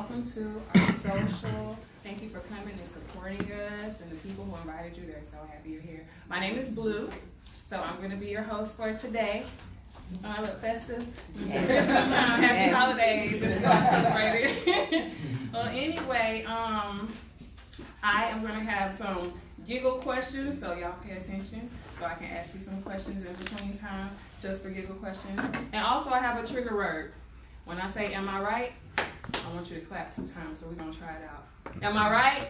welcome to our social. Thank you for coming and supporting us, and the people who invited you, they're so happy you're here. My name is Blue, so I'm going to be your host for today. I look festive. Yes. Christmas time, happy holidays, if you all celebrate it. Well, anyway, I am going to have some giggle questions, so y'all pay attention, so I can ask you some questions in between time, just for giggle questions. And also, I have a trigger word. When I say, am I right? I want you to clap 2 times, so we're going to try it out. Am I right?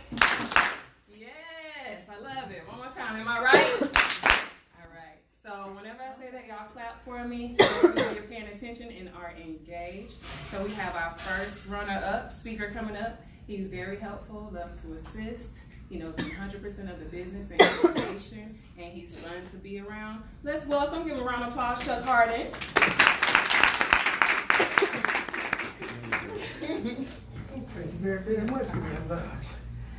Yes, I love it. One more time. Am I right? All right. So whenever I say that, y'all clap for me. So you're paying attention and are engaged. So we have our first runner-up speaker coming up. He's very helpful, loves to assist. He knows 100% of the business and information, and he's fun to be around. Let's welcome, give a round of applause, Chuck Hardon. Thank you very, very much.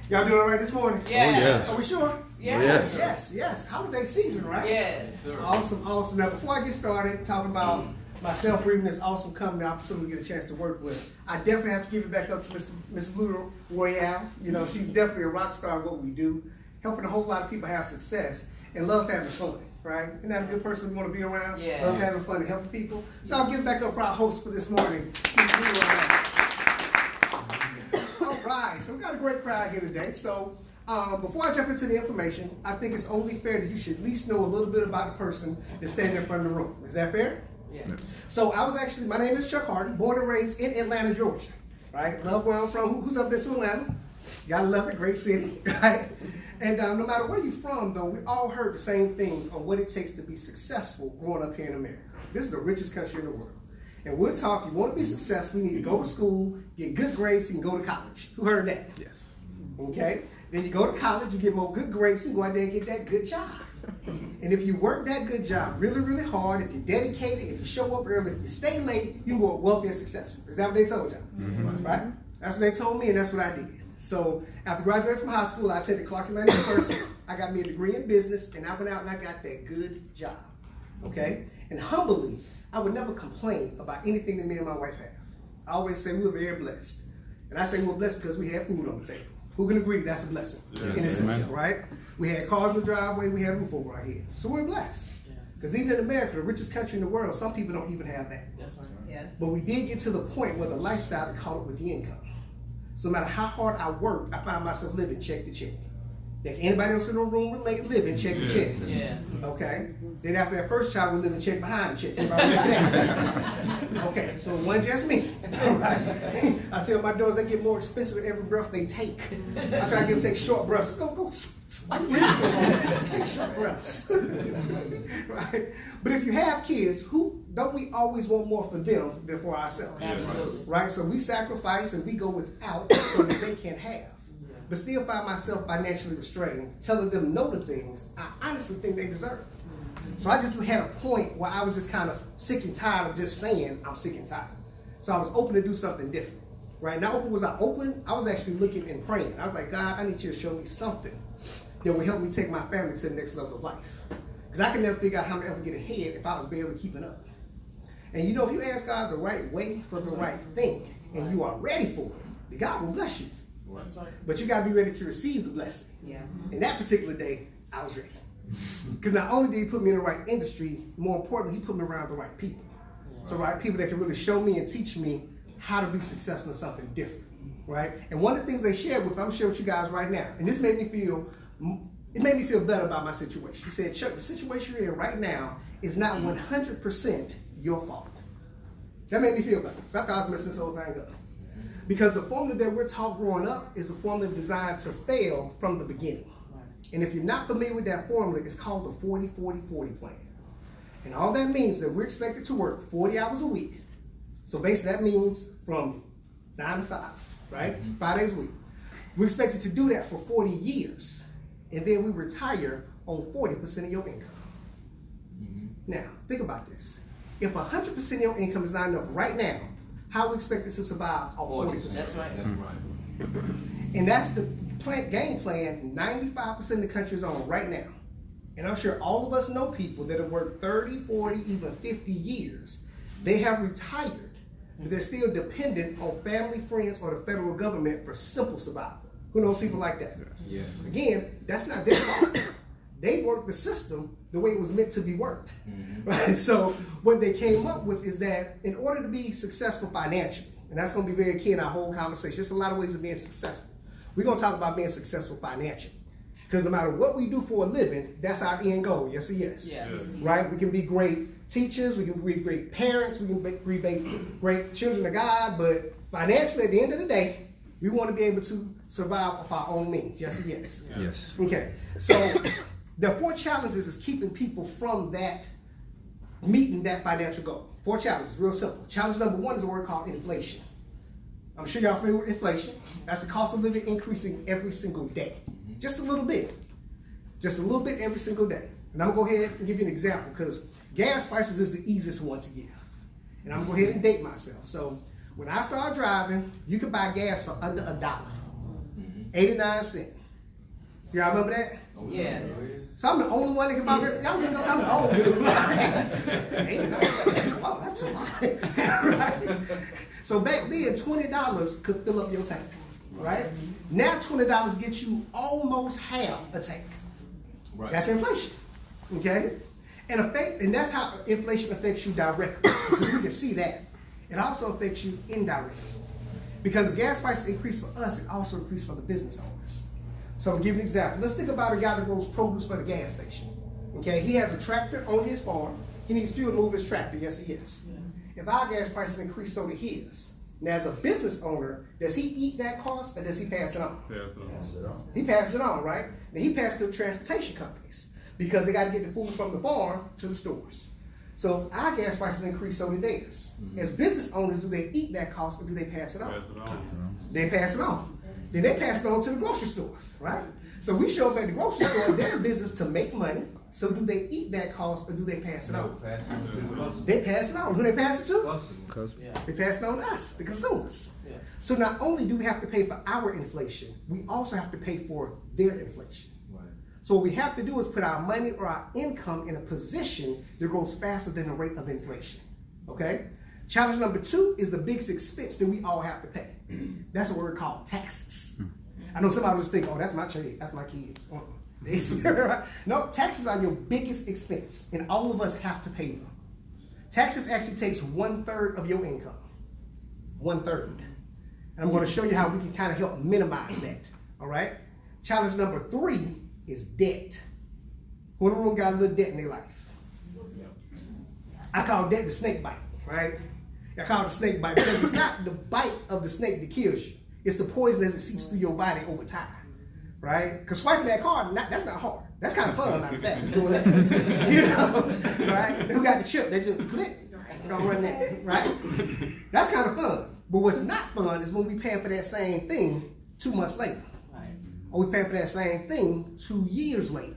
Y'all doing all right this morning? Yeah. Oh, yes. Are we sure? Yeah. Yes. Holiday season, right? Yes. Sure. Awesome. Now, before I get started talking about myself reading this awesome company opportunity to get a chance to work with, I definitely have to give it back up to Miss Blue Royale. You know, she's definitely a rock star in what we do, helping a whole lot of people have success and loves having fun, right? Isn't that a good person we want to be around? Yes. Love having fun and helping people. So I'll give it back up for our host for this morning, Miss Blue Royale. Right, so we got a great crowd here today. So before I jump into the information, I think it's only fair that you should at least know a little bit about the person that's standing in front of the room. Is that fair? Yeah. So my name is Chuck Hardon, born and raised in Atlanta, Georgia. Right, love where I'm from. Who's ever been to Atlanta? Gotta love it, great city, right? And no matter where you're from, though, we all heard the same things on what it takes to be successful growing up here in America. This is the richest country in the world. And we're taught if you want to be successful, you need to go to school, get good grades, and go to college. Who heard that? Yes. Okay? Then you go to college, you get more good grades, and go out there and get that good job. And if you work that good job really, really hard, if you're dedicated, if you show up early, if you stay late, you can go wealthy and successful. Is that what they told y'all? Mm-hmm. Right? That's what they told me, and that's what I did. So after graduating from high school, I attended Clark Atlanta University. I got me a degree in business, and I went out and I got that good job. Okay? And humbly, I would never complain about anything that me and my wife have. I always say we were very blessed. And I say we were blessed because we had food on the table. Who can agree that's a blessing? In itself, right? We had cars in the driveway, we had a roof over our head. So we're blessed. Because even in America, the richest country in the world, some people don't even have that. That's right. Yes. But we did get to the point where the lifestyle had caught up with the income. So no matter how hard I worked, I found myself living check to check. Like anybody else in the room relate, living check to check. Yeah. Okay. Then after that first child, we living check behind the check. Okay, so it wasn't just me. All right. I tell my daughters they get more expensive with every breath they take. I try to get them to take short breaths. Go. Why you breathing so long? Take short breaths. Right. But if you have kids, don't we always want more for them than for ourselves? Absolutely. Right. So we sacrifice and we go without so that they can have. But still find myself financially restrained, telling them no to things I honestly think they deserve. So I just had a point where I was just kind of sick and tired of just saying I'm sick and tired. So I was open to do something different. Right? Not only was I open, I was actually looking and praying. I was like, God, I need you to show me something that will help me take my family to the next level of life. Because I can never figure out how to ever get ahead if I was barely keeping up. And you know, if you ask God the right way for the right thing, and you are ready for it, then God will bless you. That's right. But you got to be ready to receive the blessing. Yeah. And that particular day, I was ready. Because not only did he put me in the right industry, more importantly, he put me around the right people. Yeah. So right people that can really show me and teach me how to be successful in something different. Right? And one of the things they shared with me, I'm going to share with you guys right now. And this made me feel better about my situation. He said, Chuck, the situation you're in right now is not 100% your fault. That made me feel better. So I thought I was messing this whole thing up. Because the formula that we're taught growing up is a formula designed to fail from the beginning. And if you're not familiar with that formula, it's called the 40-40-40 plan. And all that means that we're expected to work 40 hours a week. So basically that means from 9 to 5, right? 5 days a week. We're expected to do that for 40 years. And then we retire on 40% of your income. Now, think about this. If 100% of your income is not enough right now, how are we expected to survive on 40%? That's right. And that's the game plan 95% of the country is on right now. And I'm sure all of us know people that have worked 30, 40, even 50 years. They have retired but they're still dependent on family, friends, or the federal government for simple survival. Who knows people like that? Yeah. Again, that's not their fault. They worked the system the way it was meant to be worked. Right? So what they came up with is that in order to be successful financially, and that's going to be very key in our whole conversation, there's a lot of ways of being successful. We're going to talk about being successful financially. Because no matter what we do for a living, that's our end goal, yes or yes? Yes. Right? We can be great teachers, we can be great parents, we can be great children of God, but financially at the end of the day, we want to be able to survive off our own means, yes or yes? Yes. Okay, so the 4 challenges is keeping people from that, meeting that financial goal. 4 challenges, real simple. Challenge number 1 is a word called inflation. I'm sure y'all familiar with inflation. That's the cost of living increasing every single day. Just a little bit. Just a little bit every single day. And I'm going to go ahead and give you an example because gas prices is the easiest one to give. And I'm going to go ahead and date myself. So when I started driving, you could buy gas for under $1. 89 cents. So y'all remember that? Yes. So I'm the only one that can buy it. Y'all know I'm the old dude. 89 cents. Wow, that's a lot. Right? So back then, $20 could fill up your tank. Right? Now $20 gets you almost half a tank. Right. That's inflation. Okay? And that's how inflation affects you directly. Because we can see that. It also affects you indirectly. Because if gas prices increase for us, it also increases for the business owners. So I'm gonna give you an example. Let's think about a guy that grows produce for the gas station. Okay, he has a tractor on his farm. He needs fuel to move his tractor, yes or yes. If our gas prices increase, so do his. Now as a business owner, does he eat that cost or does he pass it on? Pass it on. He passes it on, right? Then he passes it to transportation companies because they got to get the food from the farm to the stores. So our gas prices increase, so do theirs. As business owners, do they eat that cost or do they pass it on? Pass it on. They pass it on. Then they pass it on to the grocery stores, right? So we show up at the grocery store, they're in business to make money. So do they eat that cost or do they pass it on? They pass it on. Who they pass it to? They pass it on to us, the consumers. Yeah. So not only do we have to pay for our inflation, we also have to pay for their inflation. Right. So what we have to do is put our money or our income in a position that grows faster than the rate of inflation. Okay? Challenge number 2 is the biggest expense that we all have to pay. That's a word called taxes. I know somebody will just think, oh, that's my child, that's my kids. No, taxes are your biggest expense, and all of us have to pay them. Taxes actually takes 1/3 of your income. 1/3. And I'm going to show you how we can kind of help minimize that. All right? Challenge number 3 is debt. Who in the room got a little debt in their life? I call debt the snake bite, right? I call it the snake bite because it's not the bite of the snake that kills you. It's the poison as it seeps through your body over time, right? Because swiping that card, that's not hard. That's kind of fun, matter of fact, doing that. You know, right? Who got the chip? They just click, don't run that, right? That's kind of fun. But what's not fun is when we pay for that same thing 2 months later. Or we pay for that same thing 2 years later.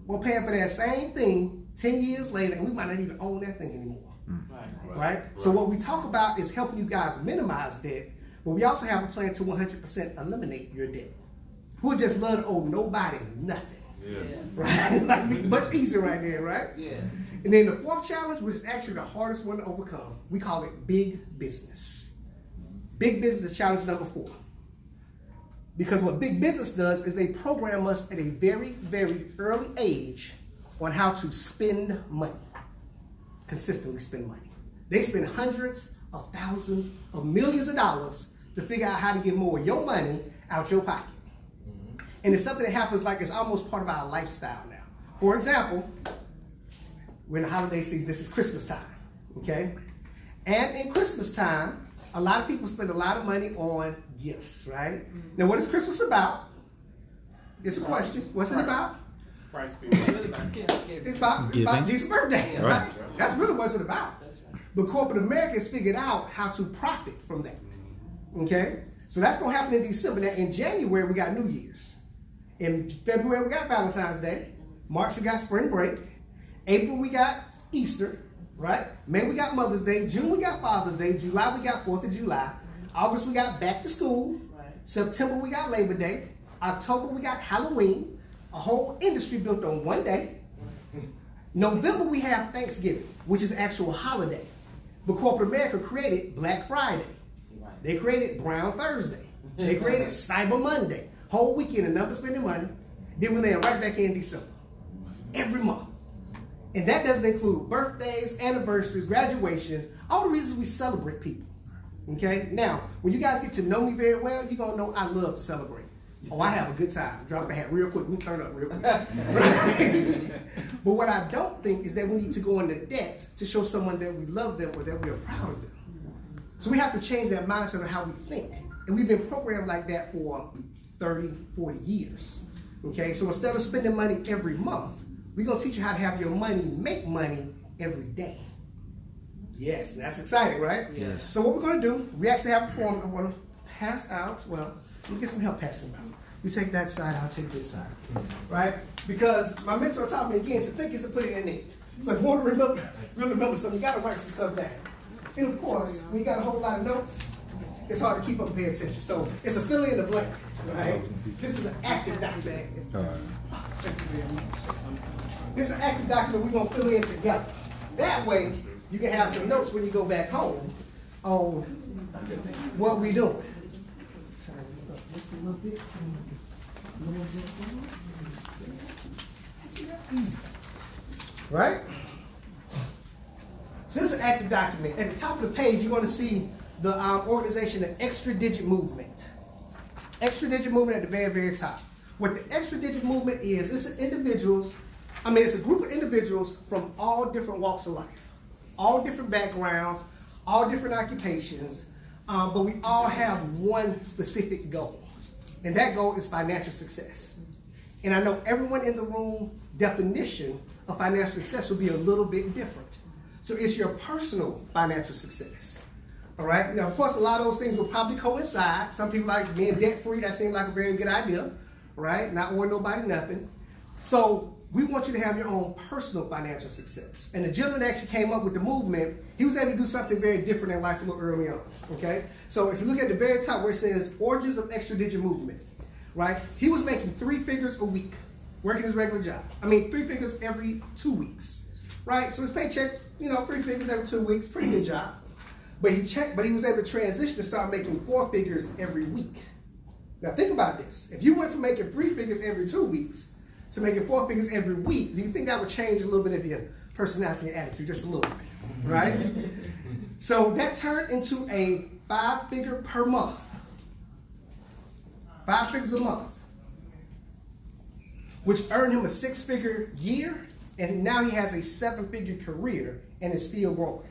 Or paying for that same thing 10 years later, and we might not even own that thing anymore. Right? So what we talk about is helping you guys minimize debt, but we also have a plan to 100% eliminate your debt. Who would just love to owe nobody nothing? Yes. Right? Like much easier right there, right? Yeah. And then the 4th challenge, which is actually the hardest one to overcome, we call it big business. Big business is challenge number 4. Because what big business does is they program us at a very, very early age on how to spend money. Consistently spend money. They spend hundreds of thousands of millions of dollars to figure out how to get more of your money out your pocket. And it's something that happens like it's almost part of our lifestyle now. For example, we're in the holiday season. This is Christmas time, okay? And in Christmas time, a lot of people spend a lot of money on gifts, right? Now, what is Christmas about? It's a question. What's it about? It's about Jesus' birthday, right? That's really what it's about. But corporate America has figured out how to profit from that, okay? So that's going to happen in December. Now, in January, we got New Year's. In February, we got Valentine's Day. March, we got spring break. April, we got Easter, right? May, we got Mother's Day. June, we got Father's Day. July, we got 4th of July. August, we got back to school. September, we got Labor Day. October, we got Halloween. A whole industry built on one day. November, we have Thanksgiving, which is an actual holiday. But corporate America created Black Friday. They created Brown Thursday. They created Cyber Monday. Whole weekend, the numbers spending money. Then we land right back in December. Every month. And that doesn't include birthdays, anniversaries, graduations, all the reasons we celebrate people. Okay? Now, when you guys get to know me very well, you're going to know I love to celebrate. Oh, I have a good time. Drop a hat real quick. We turn up real quick. But what I don't think is that we need to go into debt to show someone that we love them or that we are proud of them. So we have to change that mindset of how we think. And we've been programmed like that for 30, 40 years. Okay? So instead of spending money every month, we're going to teach you how to have your money make money every day. Yes, that's exciting, right? Yes. So what we're going to do, we actually have a form I want to pass out. Well, let me get some help passing out. You take that side, I'll take this side. Right? Because my mentor taught me again, to think is to put it in there. So if you want to remember something, you got to write some stuff down. And of course, when you got a whole lot of notes, it's hard to keep up and pay attention. So it's a fill in the blank, right? This is an active document. Thank you very much. This is an active document we're going to fill in together. That way, you can have some notes when you go back home on what we're doing. Turn this up just a little bit. Easy. Right? So this is an active document. At the top of the page, you're going to see the organization, the Extra Digit Movement. Extra Digit Movement at the very, very top. What the Extra Digit Movement is, it's individuals, it's a group of individuals from all different walks of life, all different backgrounds, all different occupations, but we all have one specific goal. And that goal is financial success. And I know everyone in the room's definition of financial success will be a little bit different. So it's your personal financial success. All right? Now, of course, a lot of those things will probably coincide. Some people like being debt-free. That seems like a very good idea, right? Not owing nobody nothing. So we want you to have your own personal financial success. And the gentleman that actually came up with the movement, he was able to do something very different in life a little early on, okay? So if you look at the very top where it says Origins of Extra Digit Movement, right? He was making 3 figures a week, working his regular job. 3 figures every 2 weeks, right? So his paycheck, 3 figures every 2 weeks, pretty good job. But he was able to transition to start making 4 figures every week. Now think about this. If you went from making 3 figures every 2 weeks to making 4 figures every week, do you think that would change a little bit of your personality and attitude? Just a little bit, right? So that turned into a 5-figure per month. 5 figures a month, which earned him a 6-figure year, and now he has a 7-figure career and is still growing.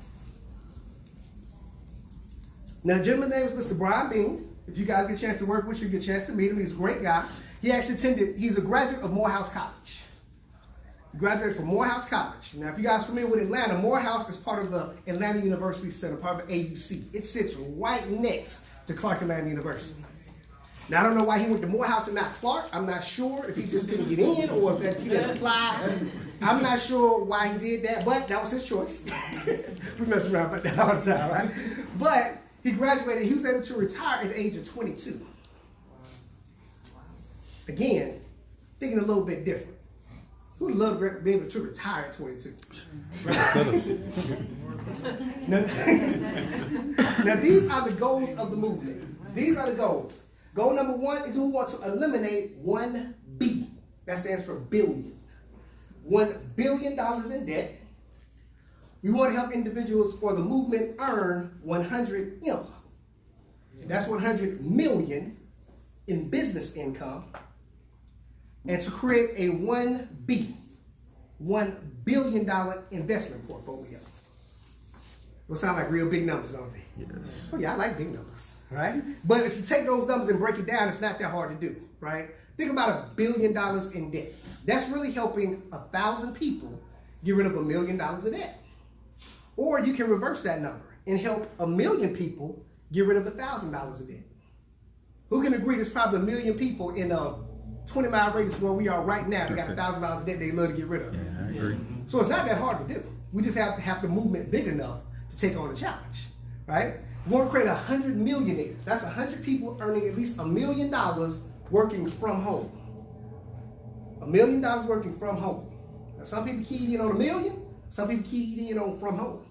Now, the gentleman's name is Mr. Brian Bean. If you guys get a chance to work with you, get a chance to meet him. He's a great guy. He's a graduate of Morehouse College. He graduated from Morehouse College. Now, if you guys are familiar with Atlanta, Morehouse is part of the Atlanta University Center, part of the AUC. It sits right next to Clark Atlanta University. Now, I don't know why he went to Morehouse and not Clark. I'm not sure if he just couldn't get in or if he didn't apply. I'm not sure why he did that, but that was his choice. We mess around about that all the time, right? But he graduated. He was able to retire at the age of 22. Again, thinking a little bit different. Who would love to be able to retire at 22? Right? Now, these are the goals of the movement. These are the goals. Goal number 1 is we want to eliminate 1B. That stands for billion. $1 billion in debt. We want to help individuals or the movement earn 100 M. That's 100 million in business income. And to create a 1B, $1 billion investment portfolio. Those sound like real big numbers, don't they? Yes. Oh yeah, I like big numbers, right? But if you take those numbers and break it down, it's not that hard to do, right? Think about $1 billion in debt. That's really helping 1,000 people get rid of $1 million of debt. Or you can reverse that number and help 1 million people get rid of $1,000 of debt. Who can agree there's probably 1 million people in a 20-mile radius where we are right now that got $1,000 of debt they love to get rid of? Yeah, I agree. So it's not that hard to do. We just have to have the movement big enough to take on the challenge, right? We want to create 100 millionaires. That's 100 people earning at least $1 million working from home. $1 million working from home. Now, some people keyed in on $1 million. Some people keyed in on from home.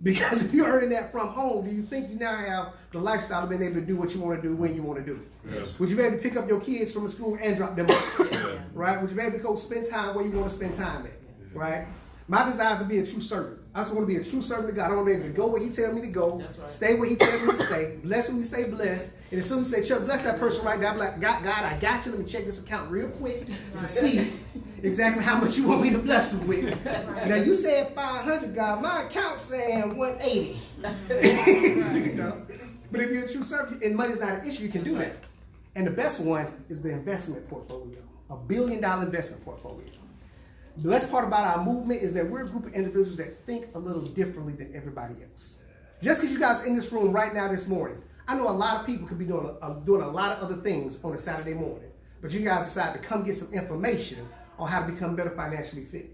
Because if you're earning that from home, do you think you now have the lifestyle of being able to do what you want to do when you want to do it? Yes. Would you be able to pick up your kids from school and drop them off? Yeah. Right? Would you be able to go spend time where you want to spend time at? Right? My desire is to be a true servant. I just want to be a true servant of God. I want to be able to go where He tells me to go, stay where He tells me to stay, bless when we say bless, and as soon as He say, Chuck, bless that person right there, I'm like, God, I got you. Let me check this account real quick to see exactly how much you want me to bless them with. Now you said 500, God. My account saying 180. You know? But if you're a true servant and money's not an issue, you can do that. And the best one is the investment portfolio, $1 billion investment portfolio. The best part about our movement is that we're a group of individuals that think a little differently than everybody else. Just because you guys are in this room right now this morning, I know a lot of people could be doing a lot of other things on a Saturday morning, but you guys decided to come get some information on how to become better financially fit.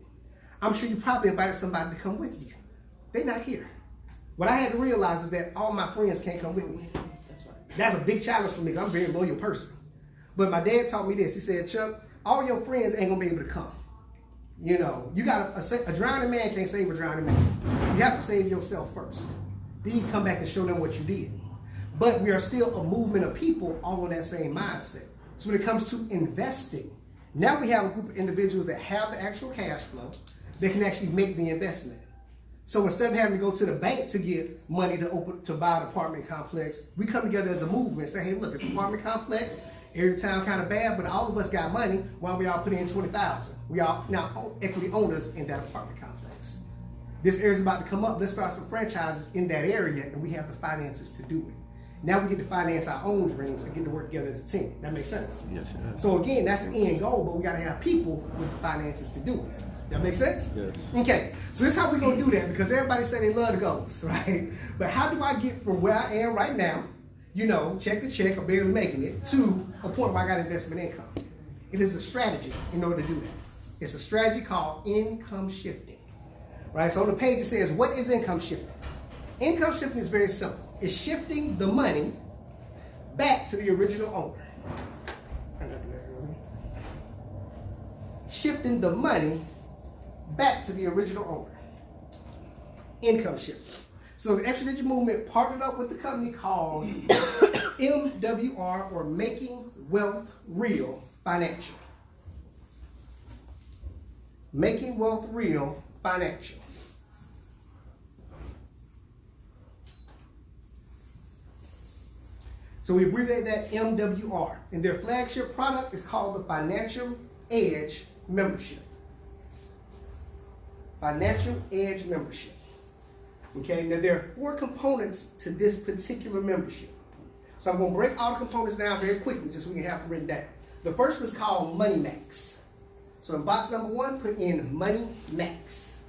I'm sure you probably invited somebody to come with you. They're not here. What I had to realize is that all my friends can't come with me. That's a big challenge for me because I'm a very loyal person. But my dad taught me this. He said, Chuck, all your friends ain't going to be able to come. You know, you got a drowning man can't save a drowning man. You have to save yourself first. Then you come back and show them what you did. But we are still a movement of people all on that same mindset. So when it comes to investing, now we have a group of individuals that have the actual cash flow that can actually make the investment. So instead of having to go to the bank to get money to buy an apartment complex, we come together as a movement and say, hey, look, it's an apartment complex. Every town kind of bad, but all of us got money. Why don't we all put in $20,000? We are now equity owners in that apartment complex. This area's about to come up. Let's start some franchises in that area, and we have the finances to do it. Now we get to finance our own dreams and get to work together as a team. That makes sense? Yes, it does. So again, that's the end goal, but we got to have people with the finances to do it. That make sense? Yes. Okay, so this is how we're going to do that because everybody say they love the goals, right? But how do I get from where I am right now, you know, check to check or barely making it, to a point where I got investment income? It is a strategy in order to do that. It's a strategy called income shifting, right? So on the page it says, what is income shifting? Income shifting is very simple. It's shifting the money back to the original owner. Shifting the money back to the original owner. Income shifting. So the Extra Digit Movement partnered up with the company called MWR, or Making Wealth Real Financial. Making Wealth Real Financial. So we abbreviate that MWR. And their flagship product is called the Financial Edge Membership. Financial Edge Membership. Okay, now there are 4 components to this particular membership. So I'm going to break all the components down very quickly just so we can have them written down. The first one is called Money Max. So in box number 1, put in Money Max.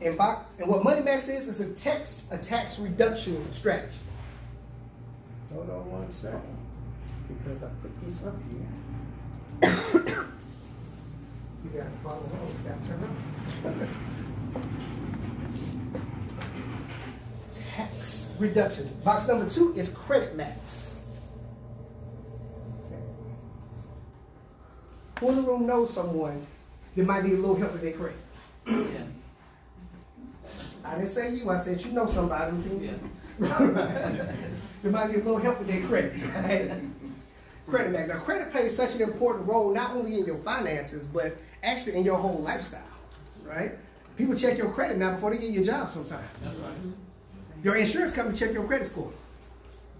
And what Money Max is a tax reduction strategy. Hold on one second, because I put this up here. You got to follow along. You got to turn around. Tax reduction. Box number 2 is Credit Max. Okay. Who in the room knows someone that might need a little help with their credit? Yeah. I didn't say you, I said you know somebody who can. Yeah. They might need a little help with their credit. Right? Credit Max. Now, credit plays such an important role not only in your finances, but actually in your whole lifestyle. Right? People check your credit now before they get your job sometimes. That's right. Your insurance company check your credit score.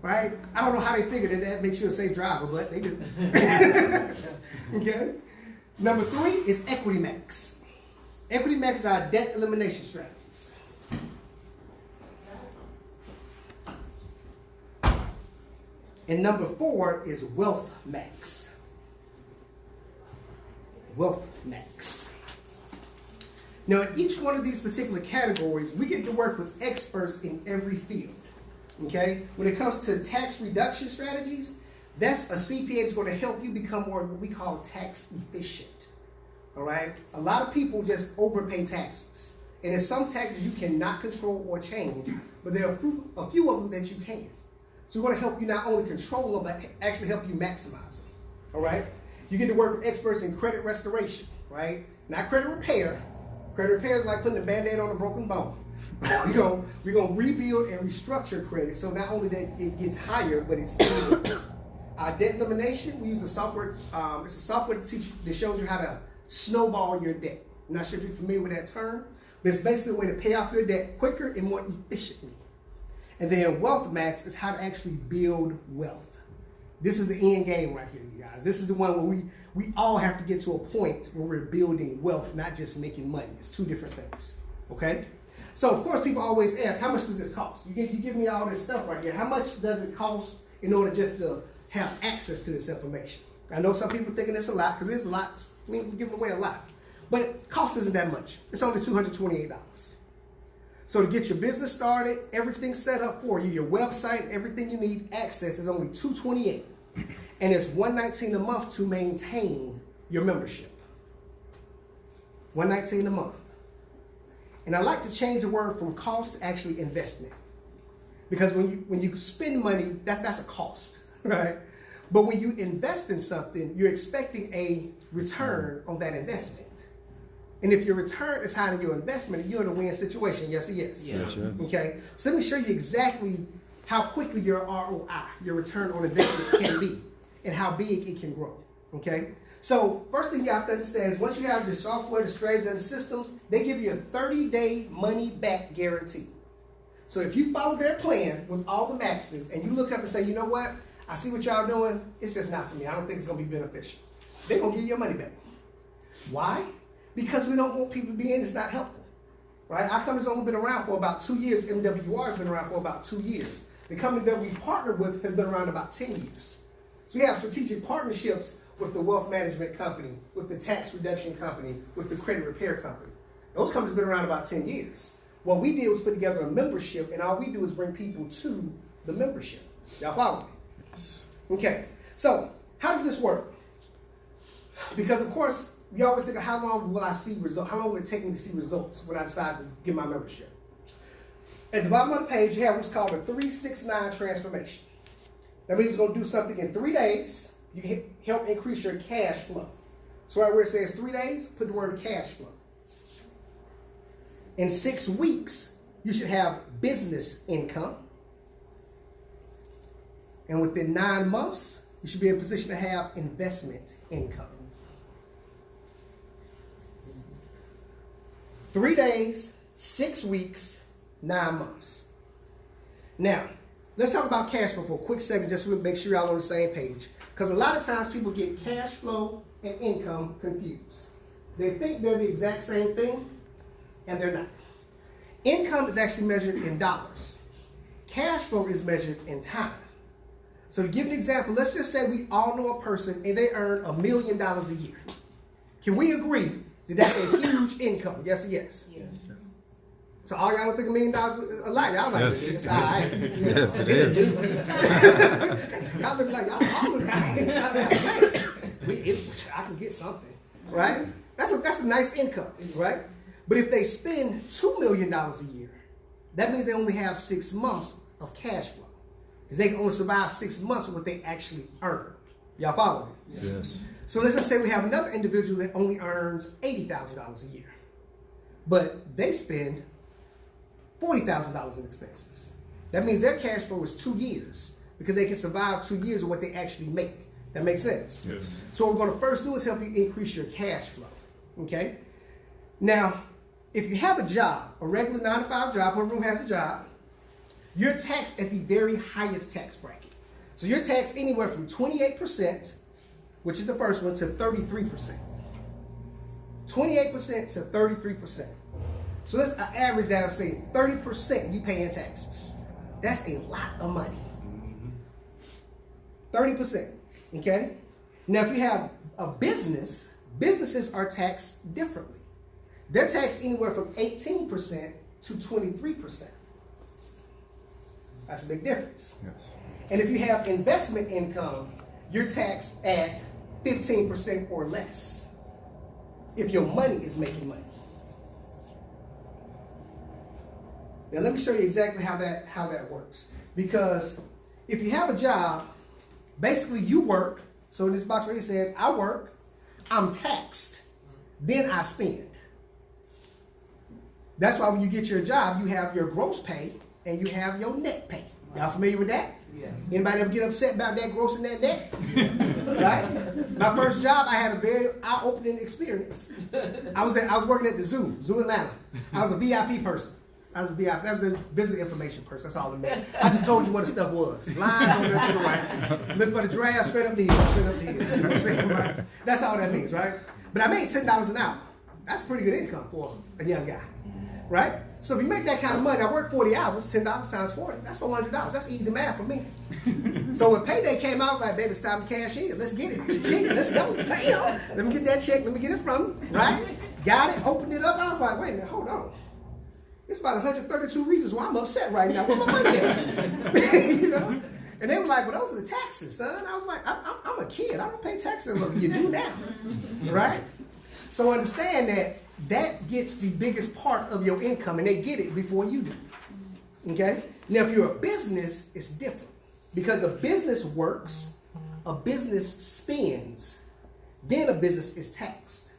Right? I don't know how they figured that makes you a safe driver, but they do. Okay? Number 3 is Equity Max. Equity Max is our debt elimination strategies. And number 4 is Wealth Max. Wealth Max. Now, in each one of these particular categories, we get to work with experts in every field. Okay? When it comes to tax reduction strategies, that's a CPA that's going to help you become more what we call tax efficient. All right? A lot of people just overpay taxes. And there's some taxes you cannot control or change, but there are a few of them that you can. So we're going to help you not only control them, but actually help you maximize them. All right? You get to work with experts in credit restoration, right? Not credit repair, Credit repair is like putting a Band-Aid on a broken bone. We're gonna rebuild and restructure credit so not only that it gets higher, but it's easier. Our debt elimination, we use a software. It's a software that shows you how to snowball your debt. I'm not sure if you're familiar with that term, but it's basically a way to pay off your debt quicker and more efficiently. And then Wealth Max is how to actually build wealth. This is the end game right here, you guys. This is the one where we all have to get to a point where we're building wealth, not just making money. It's two different things, okay? So, of course, people always ask, how much does this cost? You give me all this stuff right here. How much does it cost in order just to have access to this information? I know some people thinking it's a lot, because it's a lot. We're giving away a lot. But cost isn't that much. It's only $228. So to get your business started, everything set up for you, your website, everything you need access is only $228. And it's $119 a month to maintain your membership. $119 a month. And I like to change the word from cost to actually investment. Because when you spend money, that's a cost, right? But when you invest in something, you're expecting a return on that investment. And if your return is higher than your investment, you're in a win situation. Yes or yes? Yes. Okay. So let me show you exactly how quickly your ROI, your return on investment, can be, and how big it can grow. Okay. So first thing you have to understand is once you have the software, the strategies, and the systems, they give you a 30-day money-back guarantee. So if you follow their plan with all the maxes, and you look up and say, you know what, I see what y'all doing, it's just not for me. I don't think it's going to be beneficial. They're going to give you your money back. Why? Because we don't want people to be in. It's not helpful, right? Our company's only been around for about 2 years. MWR has been around for about 2 years. The company that we partnered with has been around about 10 years. So we have strategic partnerships with the wealth management company, with the tax reduction company, with the credit repair company. Those companies have been around about 10 years. What we did was put together a membership, and all we do is bring people to the membership. Y'all follow me? Okay, so how does this work? Because, of course, we always think of how long will I see results? How long will it take me to see results when I decide to get my membership? At the bottom of the page, you have what's called a 369 transformation. That means you're going to do something in 3 days. You can help increase your cash flow. So right where it says 3 days, put the word cash flow. In 6 weeks, you should have business income. And within 9 months, you should be in a position to have investment income. 3 days, 6 weeks, 9 months. Now, let's talk about cash flow for a quick second, just to make sure y'all on the same page. Because a lot of times people get cash flow and income confused. They think they're the exact same thing, and they're not. Income is actually measured in dollars. Cash flow is measured in time. So to give an example, let's just say we all know a person and they earn $1 million a year. Can we agree that that's a huge income? Yes or yes? Yes. So all y'all don't think $1 million is a lot. Y'all like yes. It's all right. Yes, it is. Y'all look like y'all all look like it's I can get something, right? That's a nice income, right? But if they spend $2 million a year, that means they only have 6 months of cash flow. Because they can only survive 6 months of what they actually earn. Y'all follow me? Yes. So let's just say we have another individual that only earns $80,000 a year. But they spend $40,000 in expenses. That means their cash flow is 2 years because they can survive 2 years of what they actually make. That makes sense? Yes. So what we're going to first do is help you increase your cash flow. Okay? Now, if you have a job, a regular 9-to-5 job, everyone has a job, you're taxed at the very highest tax bracket. So you're taxed anywhere from 28%, which is the first one, to 33%. 28% to 33%. So let's average that and say 30% you pay in taxes. That's a lot of money. 30%. Okay? Now, if you have a business, businesses are taxed differently. They're taxed anywhere from 18% to 23%. That's a big difference. Yes. And if you have investment income, you're taxed at 15% or less if your money is making money. Now let me show you exactly how that works. Because if you have a job, basically you work. So in this box right here it says, I work, I'm taxed, then I spend. That's why when you get your job, you have your gross pay and you have your net pay. Y'all familiar with that? Yes. Anybody ever get upset about that gross and that net? Right? My first job, I had a very eye-opening experience. I was working at the Zoo Atlanta. I was a VIP person. I was a VIP. That was a visitor information person. That's all it meant. I just told you what the stuff was. Lines over there to the right. Look for the draft, straight up the hill, straight up the hill. You know what I'm saying, right? That's all that means, right? But I made $10 an hour. That's pretty good income for a young guy, right? So if you make that kind of money, I work 40 hours, $10 times 40, that's $400. That's easy math for me. So when payday came out, I was like, baby, it's time to cash in. Let's get it. Let's go. Bam. Let me get that check. Let me get it from you, right? Got it, opened it up. I was like, wait a minute, hold on. It's about 132 reasons why I'm upset right now. Where my money at? You know? And they were like, well, those are the taxes, son. I was like, I'm a kid. I don't pay taxes. Look, you do now, right? So understand that gets the biggest part of your income, and they get it before you do. Okay? Now, if you're a business, it's different. Because a business works, a business spends, then a business is taxed.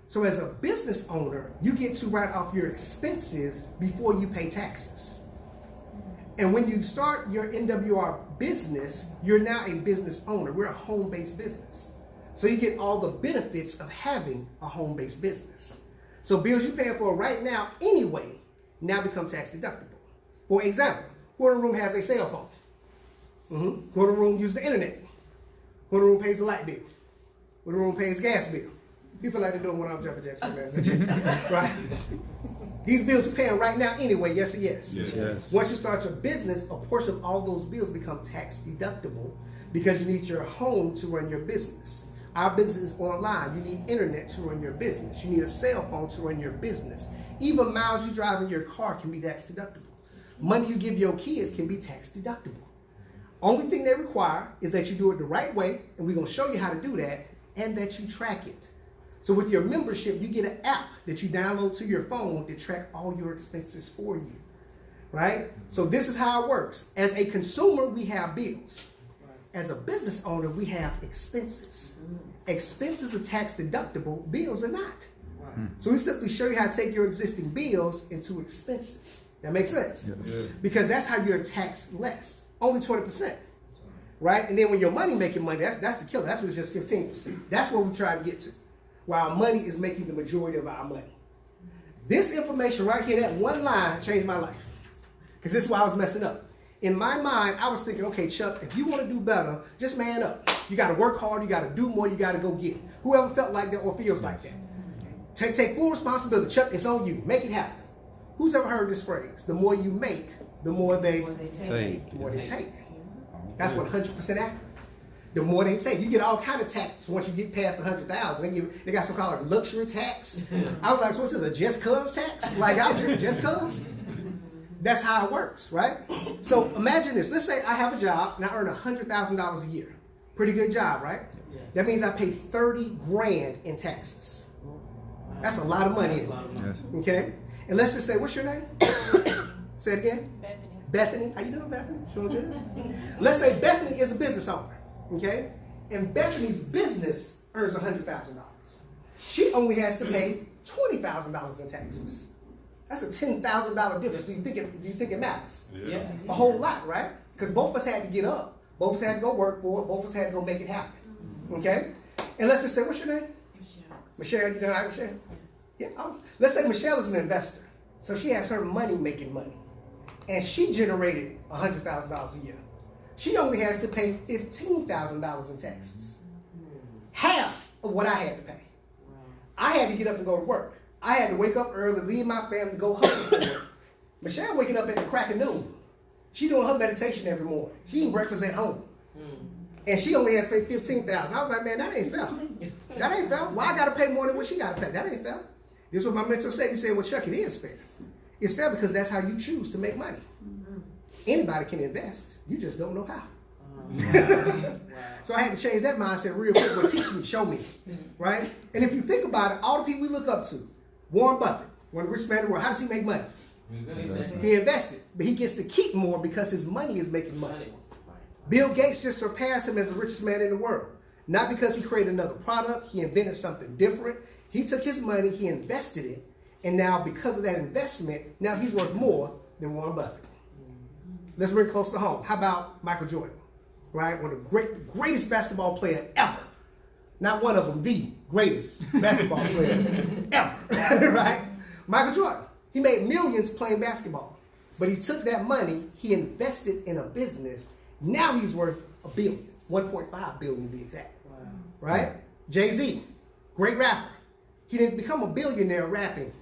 So as a business owner, you get to write off your expenses before you pay taxes. And when you start your MWR business, you're now a business owner. We're a home-based business. So you get all the benefits of having a home-based business. So bills you're paying for right now anyway now become tax deductible. For example, who in the room has a cell phone? Who in the room uses the internet? Who in the room pays a light bill? Who in the room pays gas bill? People like to do it when I'm jumping jacks, right? These bills you're paying right now anyway, yes or yes? Yes. Once you start your business, a portion of all those bills become tax deductible because you need your home to run your business. Our business is online. You need internet to run your business. You need a cell phone to run your business. Even miles you drive in your car can be tax deductible. Money you give your kids can be tax deductible. Only thing they require is that you do it the right way, and we're going to show you how to do that, and that you track it. So with your membership, you get an app that you download to your phone that track all your expenses for you, right? So this is how it works. As a consumer, we have bills. As a business owner, we have expenses. Expenses are tax deductible, bills are not. So we simply show you how to take your existing bills into expenses. That makes sense? Yes. Because that's how you're taxed less, only 20%. Right? And then when your money making money, that's the killer. That's when it's just 15%. That's what we try to get to. Where our money is making the majority of our money. This information right here, that one line changed my life. Because this is why I was messing up. In my mind, I was thinking, okay, Chuck, if you want to do better, just man up. You got to work hard. You got to do more. You got to go get it. Whoever felt like that or feels like that. Take full responsibility. Chuck, it's on you. Make it happen. Who's ever heard this phrase? The more you make, the more they take. The more they take. That's 100% accurate. The more they take. You get all kind of tax once you get past 100,000. They got some called luxury tax. I was like, so what's this, a just cuz tax? Like, I'll just cuz? That's how it works, right? So imagine this. Let's say I have a job and I earn $100,000 a year. Pretty good job, right? Yeah. That means I pay 30 grand in taxes. That's a lot of money. Yes. Okay? And let's just say, what's your name? Say it again. Bethany. Bethany. How you doing, Bethany? Doing good? Let's say Bethany is a business owner. Okay? And Bethany's business earns $100,000. She only has to pay $20,000 in taxes. That's a $10,000 difference. Do you think it matters? Yeah. A whole lot, right? Because both of us had to get up. Both of us had to go work for it. Both of us had to go make it happen. Okay? And let's just say, what's your name? Michelle. You know how Michelle? Yeah. Let's say Michelle is an investor. So she has her money making money. And she generated $100,000 a year. She only has to pay $15,000 in taxes. Half of what I had to pay. I had to get up and go to work. I had to wake up early, leave my family, go hustle for it. Michelle waking up at the crack of noon. She doing her meditation every morning. She eating breakfast at home. And she only has to pay $15,000. I was like, man, that ain't fair. That ain't fair. Why I got to pay more than what she got to pay? That ain't fair. This is what my mentor said. He said, well, Chuck, it is fair. It's fair because that's how you choose to make money. Anybody can invest. You just don't know how. So I had to change that mindset real quick. Well, teach me, show me. Right? And if you think about it, all the people we look up to, Warren Buffett, one of the richest man in the world, how does he make money? He invested. But he gets to keep more because his money is making money. Bill Gates just surpassed him as the richest man in the world. Not because he created another product, he invented something different. He took his money, he invested it, And now because of that investment, now he's worth more than Warren Buffett. Let's bring it close to home. How about Michael Jordan? Right? One of the greatest basketball player ever. Not one of them, the greatest basketball player ever. Right? Michael Jordan. He made millions playing basketball. But he took that money, he invested in a business. Now he's worth $1 billion. 1.5 billion to be exact. Wow. Right? Jay-Z, great rapper. He didn't become a billionaire rapping.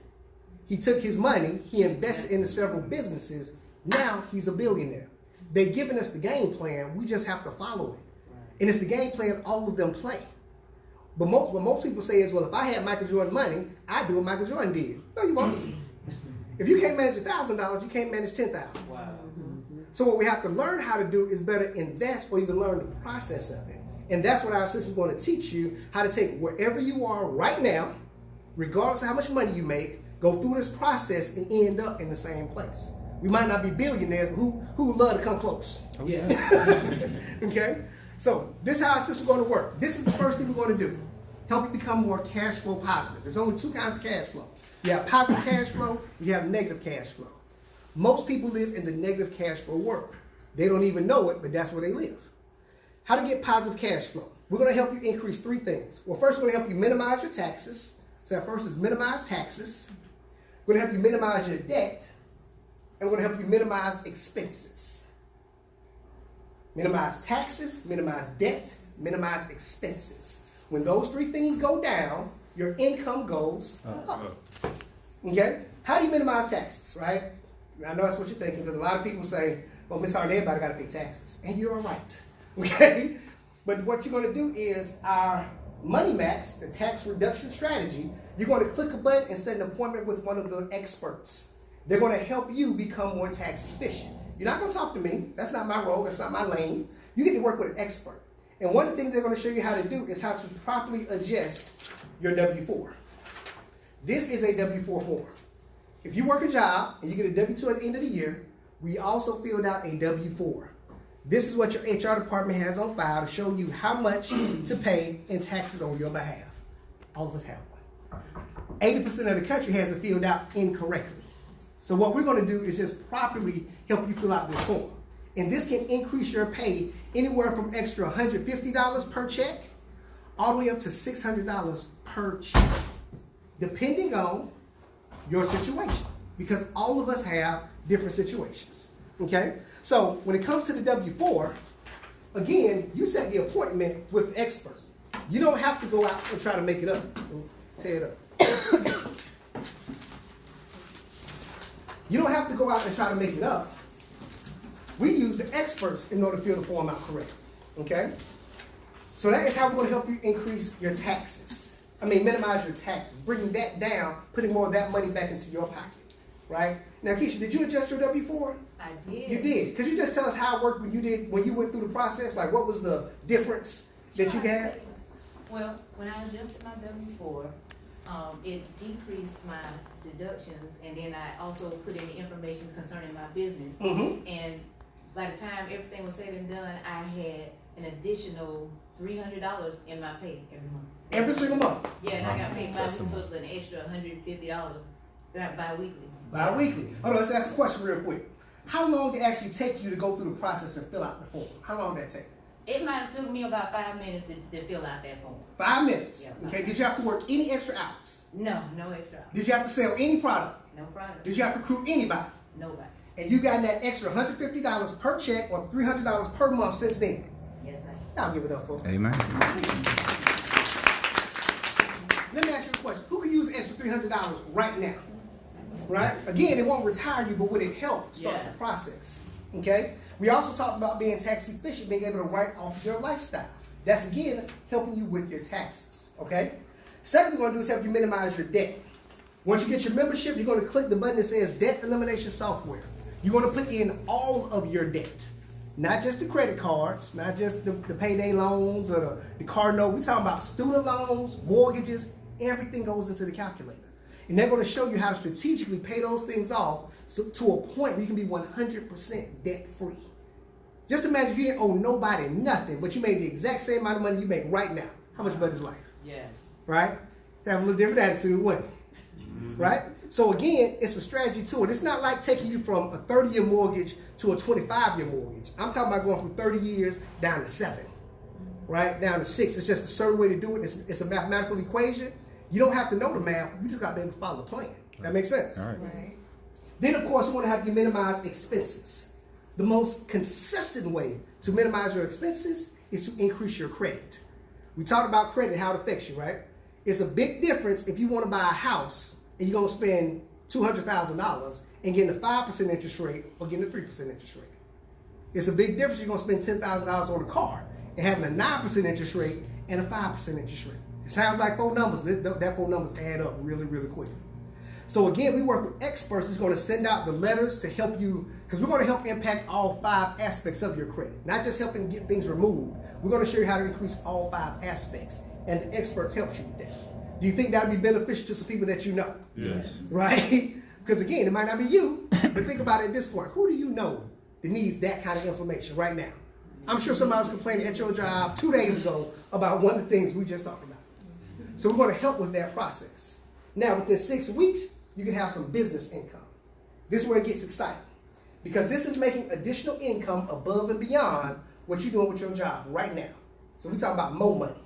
He took his money, he invested into several businesses. Now he's a billionaire. They've given us the game plan. We just have to follow it. And it's the game plan all of them play. But what most people say is, well, if I had Michael Jordan money, I'd do what Michael Jordan did. No, you won't. If you can't manage $1,000, you can't manage $10,000. Wow. So what we have to learn how to do is better invest or even learn the process of it. And that's what our system is going to teach you, how to take wherever you are right now, regardless of how much money you make, go through this process and end up in the same place. We might not be billionaires, but who would love to come close? Oh, yeah. Okay? So this is how our system is going to work. This is the first thing we're going to do. Help you become more cash flow positive. There's only 2 kinds of cash flow. You have positive cash flow, you have negative cash flow. Most people live in the negative cash flow world. They don't even know it, but that's where they live. How to get positive cash flow? We're going to help you increase 3 things. Well, first we're going to help you minimize your taxes. So that first is minimize taxes. We're going to help you minimize your debt. And we're going to help you minimize expenses. Minimize taxes, minimize debt, minimize expenses. When those 3 things go down, your income goes up. Okay? How do you minimize taxes, right? I know that's what you're thinking, because a lot of people say, well, Miss Hardon, everybody got to pay taxes. And you're right. Okay? But what you're going to do is our Money Max, the tax reduction strategy, you're going to click a button and set an appointment with one of the experts. They're going to help you become more tax efficient. You're not going to talk to me. That's not my role. That's not my lane. You get to work with an expert. And one of the things they're going to show you how to do is how to properly adjust your W-4. This is a W-4 form. If you work a job and you get a W-2 at the end of the year, we also filled out a W-4. This is what your HR department has on file to show you how much to pay in taxes on your behalf. All of us have one. 80% of the country has it filled out incorrectly. So what we're going to do is just properly help you fill out this form. And this can increase your pay anywhere from extra $150 per check all the way up to $600 per check, depending on your situation, because all of us have different situations. Okay? So when it comes to the W-4, again, you set the appointment with the expert. You don't have to go out and try to make it up. Tear it up. You don't have to go out and try to make it up. We use the experts in order to fill the form out correctly. Okay? So that is how we're going to help you increase your taxes. Minimize your taxes. Bringing that down, putting more of that money back into your pocket. Right? Now, Keisha, did you adjust your W-4? I did. You did. Could you just tell us how it worked when you went through the process? Like, what was the difference that you had? Well, when I adjusted my W-4, it decreased my deductions, and then I also put in the information concerning my business. Mm-hmm. And by the time everything was said and done, I had an additional $300 in my pay every month. Every single month? Yeah, and I got paid bi-weekly, so it's an extra $150 bi-weekly. Bi-weekly. Hold on, let's ask a question real quick. How long did it actually take you to go through the process and fill out the form? How long did that take? It might have took me about 5 minutes to fill out that form. 5 minutes? Yeah. Okay, did you have to work any extra hours? No extra hours. Did you have to sell any product? No product. Did you have to recruit anybody? Nobody. And you got that extra $150 per check or $300 per month since then? Yes, sir. Y'all give it up, folks. Amen. Let me ask you a question. Who could use an extra $300 right now? Right? Again, it won't retire you, but would it help start the process? Okay? We also talked about being tax efficient, being able to write off your lifestyle. That's, again, helping you with your taxes. Okay? Second thing we're going to do is help you minimize your debt. Once you get your membership, you're going to click the button that says Debt Elimination Software. You're going to put in all of your debt. Not just the credit cards, not just the payday loans or the car note. We're talking about student loans, mortgages, everything goes into the calculator. And they're going to show you how to strategically pay those things off to a point where you can be 100% debt-free. Just imagine if you didn't owe nobody nothing, but you made the exact same amount of money you make right now. How much better is life? Yes. Right? You have a little different attitude, wouldn't it? Right? So again, it's a strategy too. And it's not like taking you from a 30-year mortgage to a 25-year mortgage. I'm talking about going from 30 years down to 7, right? Down to 6. It's just a certain way to do it. It's a mathematical equation. You don't have to know the math. You just got to be able to follow the plan. That makes sense? All right. Right. Then, of course, you want to have you minimize expenses. The most consistent way to minimize your expenses is to increase your credit. We talked about credit, how it affects you, right? It's a big difference if you want to buy a house and you're going to spend $200,000 and getting a 5% interest rate or getting a 3% interest rate. It's a big difference. You're going to spend $10,000 on a car and having a 9% interest rate and a 5% interest rate. It sounds like 4 numbers, but that 4 numbers add up really, really quickly. So again, we work with experts who's going to send out the letters to help you, because we're going to help impact all 5 aspects of your credit, not just helping get things removed. We're going to show you how to increase all 5 aspects, and the expert helps you with that. Do you think that would be beneficial to some people that you know? Yes. Right? Because again, it might not be you, but think about it at this point. Who do you know that needs that kind of information right now? I'm sure somebody was complaining at your job 2 days ago about one of the things we just talked about. So we're going to help with that process. Now, within 6 weeks, you can have some business income. This is where it gets exciting, because this is making additional income above and beyond what you're doing with your job right now. So we talk about more money.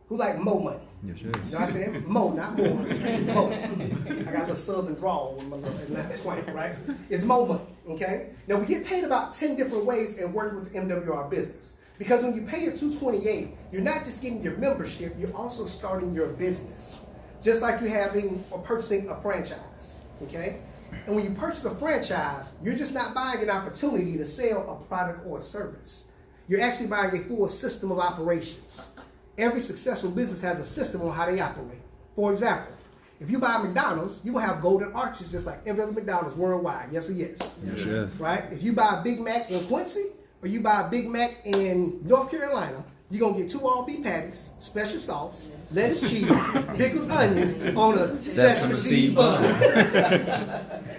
Who like more money? Yes, You know what I'm saying? Mo, not more. Mo. I got a little southern drawl with my little Atlanta twang, right? It's mo money, okay? Now, we get paid about 10 different ways in working with MWR business. Because when you pay your $228, you're not just getting your membership, you're also starting your business. Just like you're having or purchasing a franchise, okay? And when you purchase a franchise, you're just not buying an opportunity to sell a product or a service. You're actually buying a full system of operations. Every successful business has a system on how they operate. For example, if you buy McDonald's, you will have golden arches just like every other McDonald's worldwide. Yes or yes? Yes, yes. Right? If you buy a Big Mac in Quincy or you buy a Big Mac in North Carolina, you're going to get 2 all-beef patties, special sauce, lettuce, cheese, pickles, onions on a sesame seed bun.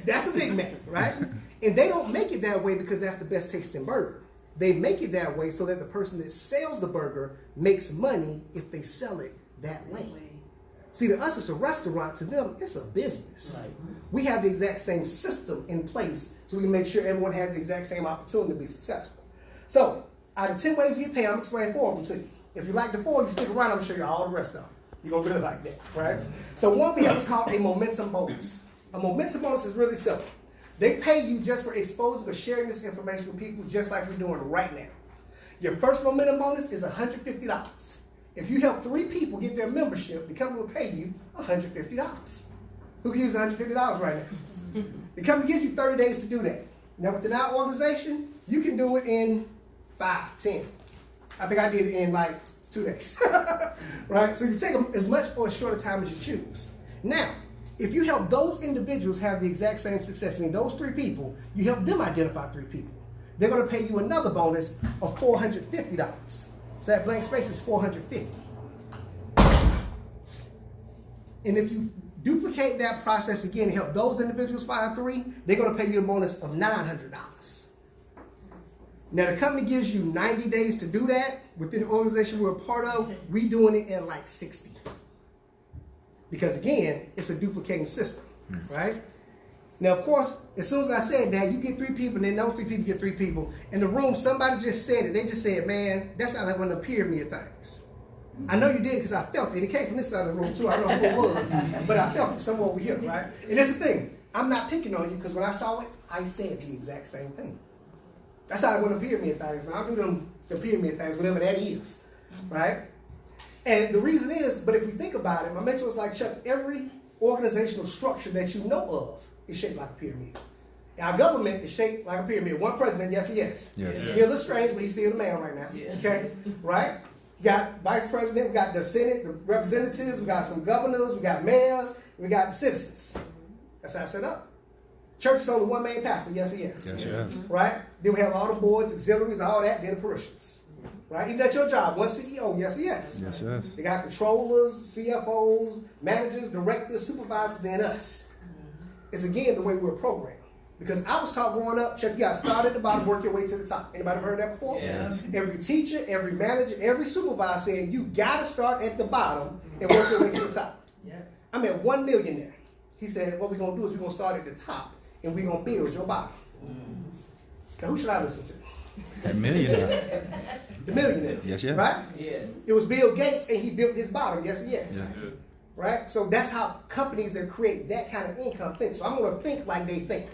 That's a Big Mac, right? And they don't make it that way because that's the best tasting burger. They make it that way so that the person that sells the burger makes money if they sell it that way. See, to us, it's a restaurant. To them, it's a business. Right. We have the exact same system in place so we can make sure everyone has the exact same opportunity to be successful. So, out of 10 ways you get paid, I'm going to explain 4 of them to you. If you like the 4, you stick around, I'm going to show you all the rest of them. You're going to really like that, right? So one we have is called a momentum bonus. A momentum bonus is really simple. They pay you just for exposing or sharing this information with people just like we're doing right now. Your first momentum bonus is $150. If you help 3 people get their membership, the company will pay you $150. Who can use $150 right now? The company gives you 30 days to do that. Now within our organization, you can do it in 5, 10. I think I did it in like 2 days. Right? So you take them as much or as short a time as you choose. Now, if you help those individuals have the exact same success, meaning those 3 people, you help them identify 3 people. They're going to pay you another bonus of $450. So that blank space is $450. And if you duplicate that process again and help those individuals find 3, they're going to pay you a bonus of $900. Now, the company gives you 90 days to do that. Within the organization we're a part of, we're doing it in like 60. Because again, it's a duplicating system, right? Now, of course, as soon as I said that, you get 3 people, and then those 3 people get 3 people. In the room, somebody just said it. They just said, man, that sounds like one of the pyramid things. I know you did because I felt it. It came from this side of the room, too. I don't know who it was, but I felt it somewhere over here, right? And that's the thing. I'm not picking on you because when I saw it, I said the exact same thing. That's how I want the pyramid things. I'll do the pyramid things, whatever that is, right? And the reason is, but if we think about it, my mentor was like, Chuck, every organizational structure that you know of is shaped like a pyramid. Our government is shaped like a pyramid. One president, yes. He's a little strange, but he's still the man right now, okay? Right? You got vice president, we got the Senate, the representatives, we got some governors, we got mayors, we got the citizens. That's how it's set up. Church is only one main pastor, yes. Right? Then we have all the boards, auxiliaries, all that, then the parishioners. Right? Even at your job, one CEO, yes. They got controllers, CFOs, managers, directors, supervisors, then us. It's again the way we're programmed. Because I was taught growing up, Chuck, you got to start at the bottom, work your way to the top. Anybody heard that before? Yes. Every teacher, every manager, every supervisor said you got to start at the bottom and work your way to the top. I'm at 1 millionaire. He said, what we're going to do is we're going to start at the top and we're going to build your bottom. Now, who should I listen to? That millionaire. The millionaire. Yes, yes. Right? Yeah. It was Bill Gates and he built his bottom. Yes, yes. Yeah. Right? So that's how companies that create that kind of income think. So I'm going to think like they think.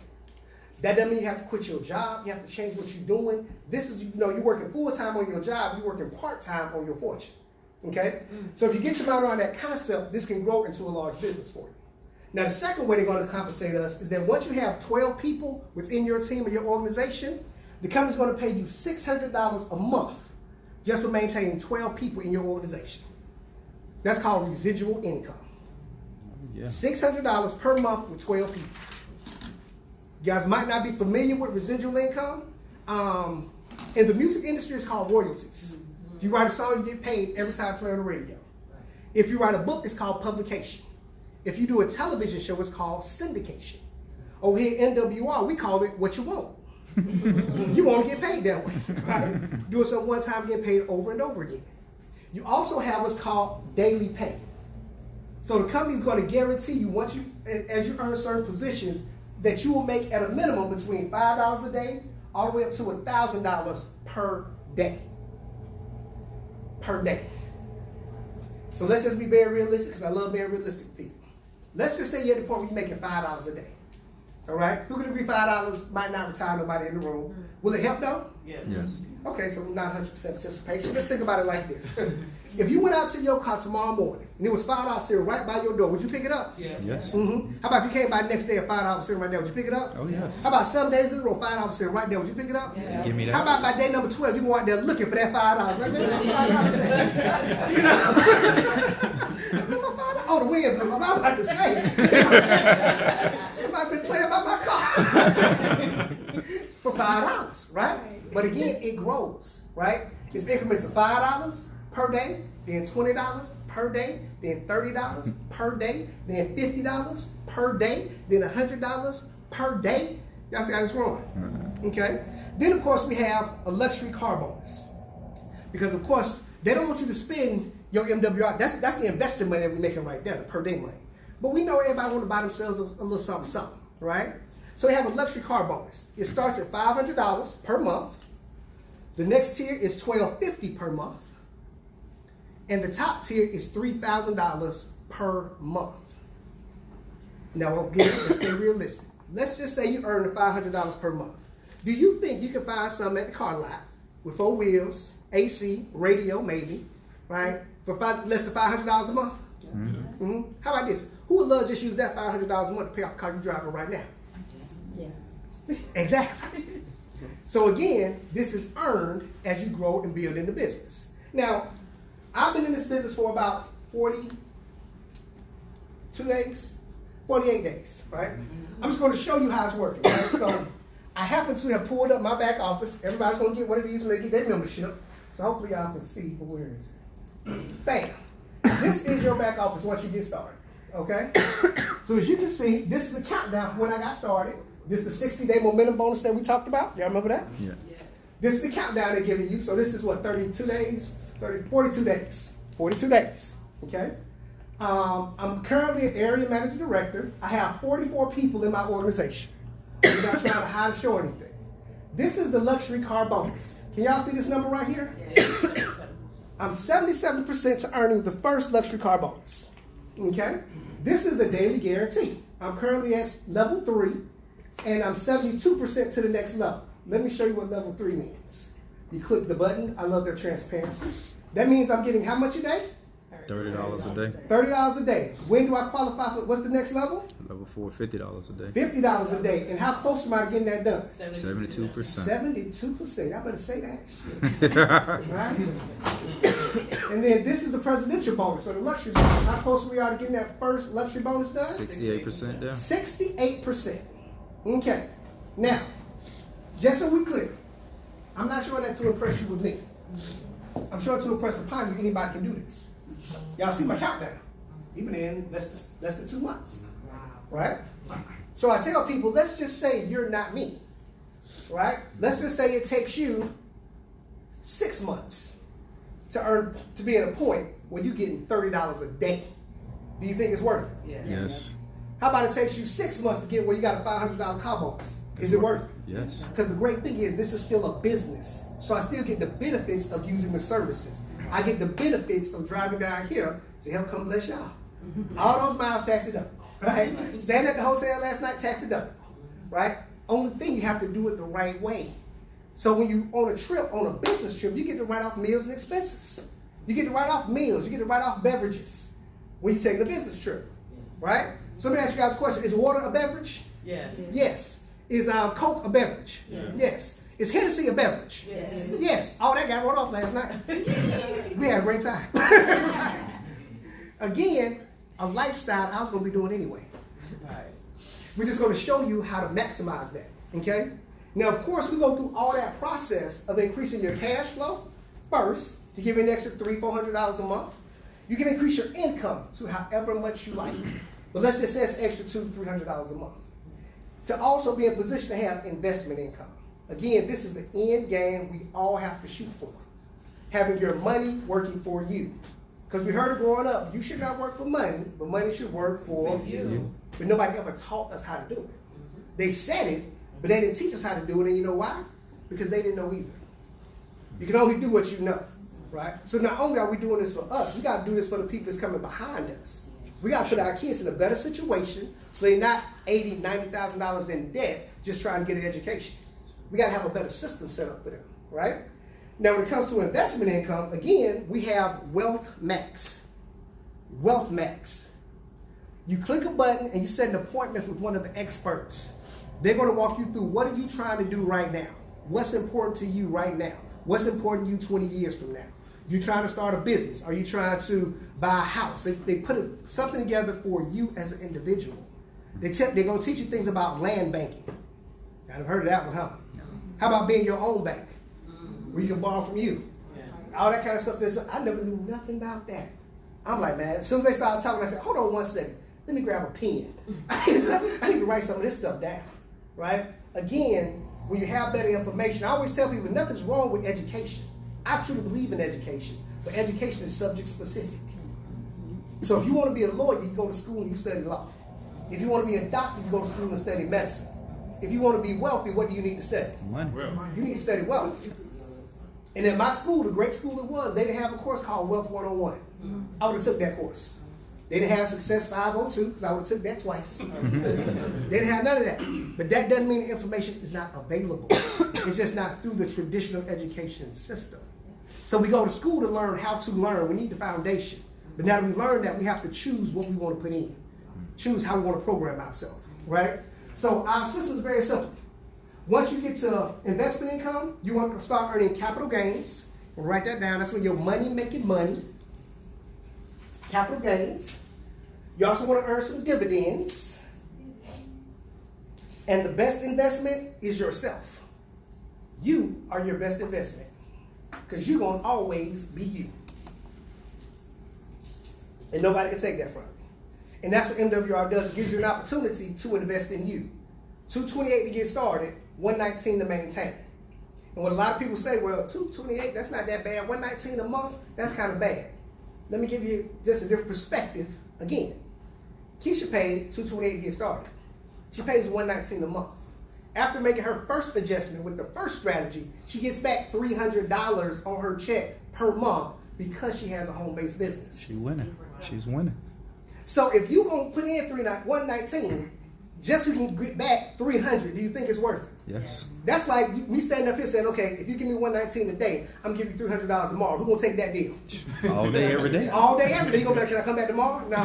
That doesn't mean you have to quit your job. You have to change what you're doing. This is, you're working full-time on your job. You're working part-time on your fortune. Okay? So if you get your mind around that concept, this can grow into a large business for you. Now, the second way they're going to compensate us is that once you have 12 people within your team or your organization, the company's going to pay you $600 a month just for maintaining 12 people in your organization. That's called residual income. Yeah. $600 per month with 12 people. You guys might not be familiar with residual income. In the music industry, it's called royalties. If you write a song, you get paid every time you play on the radio. If you write a book, it's called publication. If you do a television show, it's called syndication. Over here at MWR, we call it what you want. You want to get paid that way, right? Doing something one time, getting paid over and over again. You also have what's called daily pay. So the company's going to guarantee you, once you, as you earn certain positions, that you will make at a minimum between $5 a day all the way up to $1,000 per day. Per day. So let's just be very realistic, because I love being realistic people. Let's just say you're at the point where you're making $5 a day. All right? Who can agree $5 might not retire nobody in the room? Will it help though? Yes. Okay, so not 100% participation. Let's think about it like this. If you went out to your car tomorrow morning and it was $5 sitting right by your door, would you pick it up? Yeah. Yes. Mm-hmm. How about if you came by the next day at $5 sitting right there, would you pick it up? Oh, yes. How about 7 days in a row, $5 sitting right there, would you pick it up? Yeah. Give me that. How about by day number 12, you go out there looking for that $5? Like, man, $5. You know? Oh, the wind blew. I'm about to say. Somebody been playing by my car. For $5, right? But again, it grows, right? It's increments of $5 per day, then $20 per day, then $30 per day, then $50 per day, then $100 per day. Y'all see how it's growing? Okay? Then, of course, we have a luxury car bonus. Because, of course, they don't want you to spend your MWR. That's the investing money that we're making right there, the per day money. But we know everybody want to buy themselves a little something, something, right? So we have a luxury car bonus. It starts at $500 per month. The next tier is $1,250 per month. And the top tier is $3,000 per month. Now, again, let's stay realistic. Let's just say you earn the $500 per month. Do you think you can find something at the car lot with 4 wheels, AC, radio, maybe, right, for less than $500 a month? Mm-hmm. Mm-hmm. How about this? Who would love to just use that $500 a month to pay off the car you're driving right now? Yes. Exactly. So again, this is earned as you grow and build in the business. Now, I've been in this business for about 48 days, right? I'm just going to show you how it's working, right? So I happen to have pulled up my back office. Everybody's going to get one of these when they get their membership. So hopefully y'all can see, but where is it? Bam. This is your back office once you get started, okay? So as you can see, this is a countdown from when I got started. This is the 60-day momentum bonus that we talked about. Y'all remember that? Yeah. This is the countdown they're giving you. So this is what, 42 days? 42 days. 42 days, okay? I'm currently an area manager director. I have 44 people in my organization. I'm not trying to hide or show anything. This is the luxury car bonus. Can y'all see this number right here? I'm 77% to earning the first luxury car bonus, okay? This is the daily guarantee. I'm currently at level 3, and I'm 72% to the next level. Let me show you what level 3 means. You click the button. I love their transparency. That means I'm getting how much a day? $30 a day. $30 a day. When do I qualify for, what's the next level? Level 4, $50 a day. $50 a day. And how close am I to getting that done? 72%. 72%. Y'all better say that shit. Right? And then this is the presidential bonus, or the luxury bonus. How close we are to getting that first luxury bonus done? 68% down. 68%. Okay. Now, just so we clear, I'm not showing that to impress you with me. I'm showing to impress upon you anybody can do this. Y'all see my countdown. Even in less than 2 months. Right? So I tell people, let's just say you're not me. Right? Let's just say it takes you 6 months to be at a point where you're getting $30 a day. Do you think it's worth it? Yes. How about it takes you 6 months to get where you got a $500 car bonus? Is it worth it? Yes. Because the great thing is this is still a business. So I still get the benefits of using the services. I get the benefits of driving down here to help come bless y'all. All those miles tax deductible, right? Staying at the hotel last night, tax deductible, right? Only thing, you have to do it the right way. So when you on a trip, on a business trip, you get to write off meals and expenses. You get to write off meals, you get to write off beverages when you take a business trip, right? So let me ask you guys a question. Is water a beverage? Yes. Yes. Is Coke a beverage? Yes. Is Hennessy a beverage? Yes. Yes. All that got wrote off last night. We had a great time. Again, a lifestyle I was going to be doing anyway. Right. We're just going to show you how to maximize that, okay? Now, of course, we go through all that process of increasing your cash flow first to give you an extra $300-400 a month. You can increase your income to however much you like. But let's just say it's extra $200-300 a month. To also be in position to have investment income. Again, this is the end game we all have to shoot for. Having your money working for you. Because we heard it growing up, you should not work for money, but money should work for you. But nobody ever taught us how to do it. They said it, but they didn't teach us how to do it, and you know why? Because they didn't know either. You can only do what you know, right? So not only are we doing this for us, we got to do this for the people that's coming behind us. We got to put our kids in a better situation so they're not $80,000, $90,000 in debt just trying to get an education. We got to have a better system set up for them, right? Now, when it comes to investment income, again, we have Wealth Max. Wealth Max. You click a button and you set an appointment with one of the experts. They're going to walk you through what are you trying to do right now? What's important to you right now? What's important to you 20 years from now? You trying to start a business? Are you trying to buy a house? They put something together for you as an individual. They're going to teach you things about land banking. I've heard of that one, huh? How about being your own bank, where you can borrow from you? All that kind of stuff. I never knew nothing about that. I'm like, man, as soon as they started talking, I said, hold on one second. Let me grab a pen. I need to write some of this stuff down, right? Again, when you have better information, I always tell people nothing's wrong with education. I truly believe in education, but education is subject specific. So if you want to be a lawyer, you go to school and you study law. If you want to be a doctor, you go to school and study medicine. If you want to be wealthy, what do you need to study? Money. You need to study wealth. And in my school, the great school it was, they didn't have a course called Wealth 101. I would have took that course. They didn't have Success 502 because I would have took that twice. They didn't have none of that. But that doesn't mean the information is not available. It's just not through the traditional education system. So we go to school to learn how to learn. We need the foundation. But now that we learn that, we have to choose what we want to put in. Choose how we want to program ourselves, right? So our system is very simple. Once you get to investment income, you want to start earning capital gains. We'll write that down. That's when your money making money. Capital gains. You also want to earn some dividends. And the best investment is yourself. You are your best investment. Because you're going to always be you. And nobody can take that from you. And that's what MWR does. It gives you an opportunity to invest in you. $228 to get started, $119 to maintain. And what a lot of people say, well, $228, that's not that bad. $119 a month, that's kind of bad. Let me give you just a different perspective. Again, Keisha paid $228 to get started. She pays $119 a month. After making her first adjustment with the first strategy, she gets back $300 on her check per month because she has a home-based business. She's winning. She's winning. So if you're going to put in $119 just so you can get back $300, do you think it's worth it? Yes. That's like me standing up here saying, okay, if you give me $119 a day, I'm going to give you $300 tomorrow. Who's going to take that deal? All day, every day. All day, every day. You going to be like, can I come back tomorrow? No.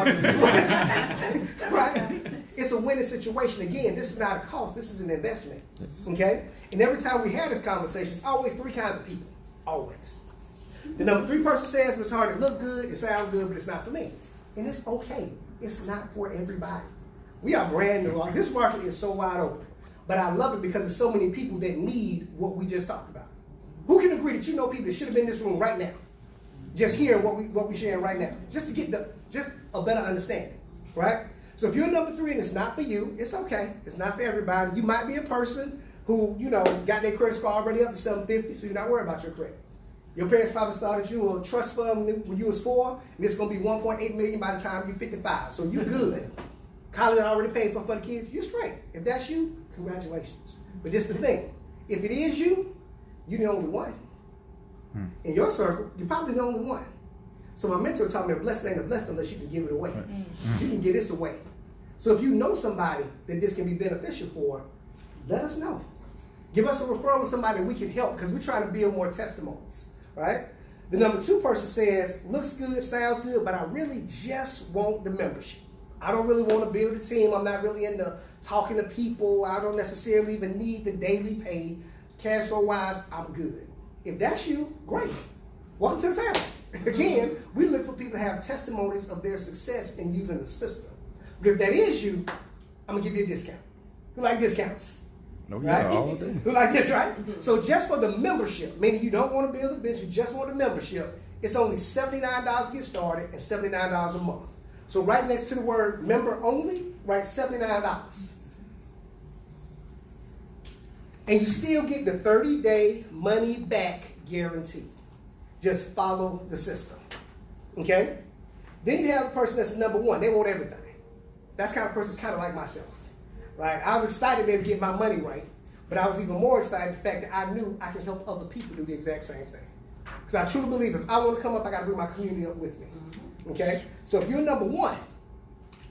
Right? It's a winning situation. Again, this is not a cost. This is an investment. Okay? And every time we have this conversation, it's always three kinds of people. Always. The number 3 person says, Ms. Hardon, it look good, it sounds good, but it's not for me. And it's okay. It's not for everybody. We are brand new. This market is so wide open. But I love it because there's so many people that need what we just talked about. Who can agree that you know people that should have been in this room right now? Just hearing what we're sharing right now. Just to get just a better understanding. Right? So if you're number 3 and it's not for you, it's okay. It's not for everybody. You might be a person who, got their credit score already up to 750, so you're not worried about your credit. Your parents probably started you a trust fund when you was 4, and it's going to be $1.8 million by the time you're 55. So you're good. College already paid for the kids. You're straight. If that's you, congratulations. But this is the thing. If it is you, you're the only one. In your circle, you're probably the only one. So my mentor taught me a blessing ain't a blessing unless you can give it away. You can give this away. So if you know somebody that this can be beneficial for, let us know. Give us a referral to somebody that we can help because we're trying to build more testimonies, right? The number 2 person says, looks good, sounds good, but I really just want the membership. I don't really want to build a team. I'm not really into talking to people. I don't necessarily even need the daily pay. Cash flow wise, I'm good. If that's you, great. Welcome to the family. Again, we look for people to have testimonies of their success in using the system. But if that is you, I'm going to give you a discount. Who like discounts? No, yeah, all day. Who like this, right? So just for the membership, meaning you don't want to build a business, you just want a membership, it's only $79 to get started and $79 a month. So right next to the word member only, write $79. And you still get the 30-day money back guarantee. Just follow the system. Okay? Then you have the person that's number 1. They want everything. That's kind of person that's kind of like myself. Right? I was excited to be able to get my money right, but I was even more excited the fact that I knew I could help other people do the exact same thing. Because I truly believe if I want to come up, I got to bring my community up with me. Okay? So if you're number 1,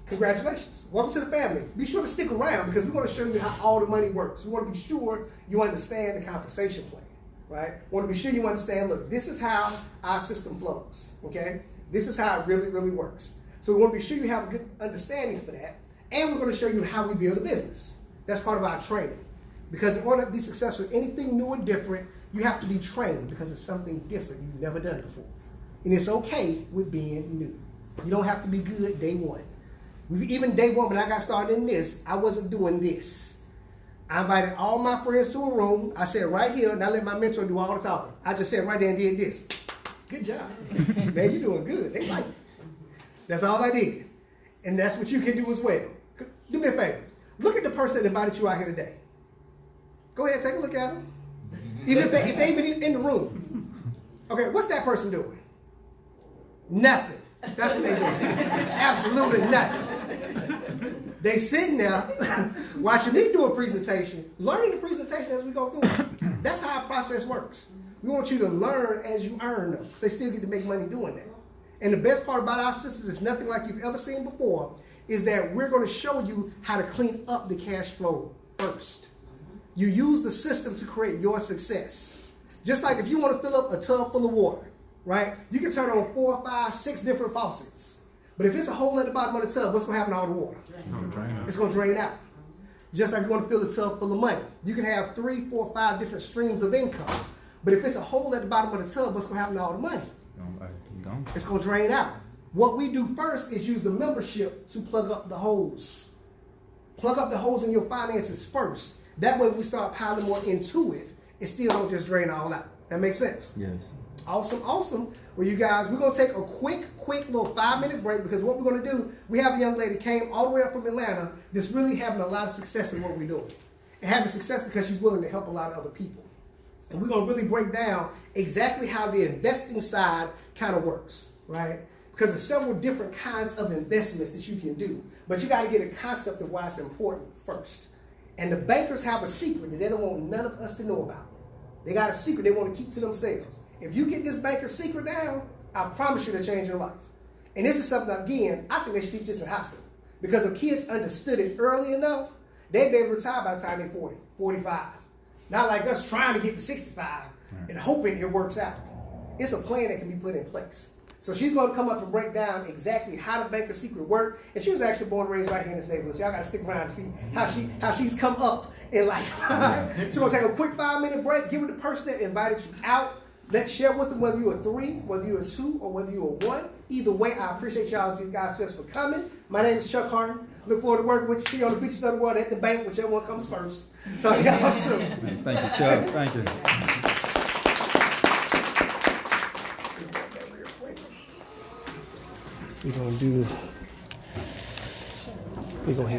congratulations. Welcome to the family. Be sure to stick around because we want to show you how all the money works. We want to be sure you understand the compensation plan. Right? We want to be sure you understand, look, this is how our system flows. Okay? This is how it really, really works. So we want to be sure you have a good understanding for that. And we're going to show you how we build a business. That's part of our training. Because in order to be successful, anything new or different, you have to be trained because it's something different you've never done before. And it's okay with being new. You don't have to be good day 1. Even day 1, when I got started in this, I wasn't doing this. I invited all my friends to a room. I said right here, and I let my mentor do all the talking. I just sat right there and did this. Good job. Man, you're doing good. They like it. That's all I did. And that's what you can do as well. Do me a favor. Look at the person that invited you out here today. Go ahead, take a look at them. Even if they even in the room. Okay, what's that person doing? Nothing. That's what they doing. Absolutely nothing. They sitting there watching me do a presentation, learning the presentation as we go through it. That's how our process works. We want you to learn as you earn them, because they still get to make money doing that. And the best part about our system is nothing like you've ever seen before, is that we're going to show you how to clean up the cash flow first. You use the system to create your success. Just like if you want to fill up a tub full of water, right? You can turn on 4, 5, 6 different faucets. But if it's a hole at the bottom of the tub, what's going to happen to all the water? It's going to drain out. Just like you want to fill a tub full of money. You can have 3, 4, 5 different streams of income. But if it's a hole at the bottom of the tub, what's going to happen to all the money? It's going to drain out. What we do first is use the membership to plug up the holes. Plug up the holes in your finances first. That way we start piling more into it. It still don't just drain all out. That makes sense? Yes. Awesome, awesome. Well, you guys, we're going to take a quick little 5-minute break because what we're going to do, we have a young lady came all the way up from Atlanta that's really having a lot of success in what we're doing. And having success because she's willing to help a lot of other people. And we're going to really break down exactly how the investing side kind of works, right? Because there's several different kinds of investments that you can do. But you got to get a concept of why it's important first. And the bankers have a secret that they don't want none of us to know about. They got a secret they want to keep to themselves. If you get this banker's secret down, I promise you to change your life. And this is something, again, I think they should teach this in high school. Because if kids understood it early enough, they'd be able to retire by the time they're 40, 45. Not like us trying to get to 65 and hoping it works out. It's a plan that can be put in place. So she's going to come up and break down exactly how the banker's secret work. And she was actually born and raised right here in this neighborhood. So y'all got to stick around and see how she's come up in life. So we're going to take a quick 5-minute break. Give it the person that invited you out. Let's share with them whether you're a 3, whether you're a 2, or whether you're a 1. Either way, I appreciate y'all guys just for coming. My name is Chuck Hardon. Look forward to working with you. See you on the beaches of the world, at the bank, whichever one comes first. Talk to y'all soon. Thank you, Chuck. Thank you. We're going to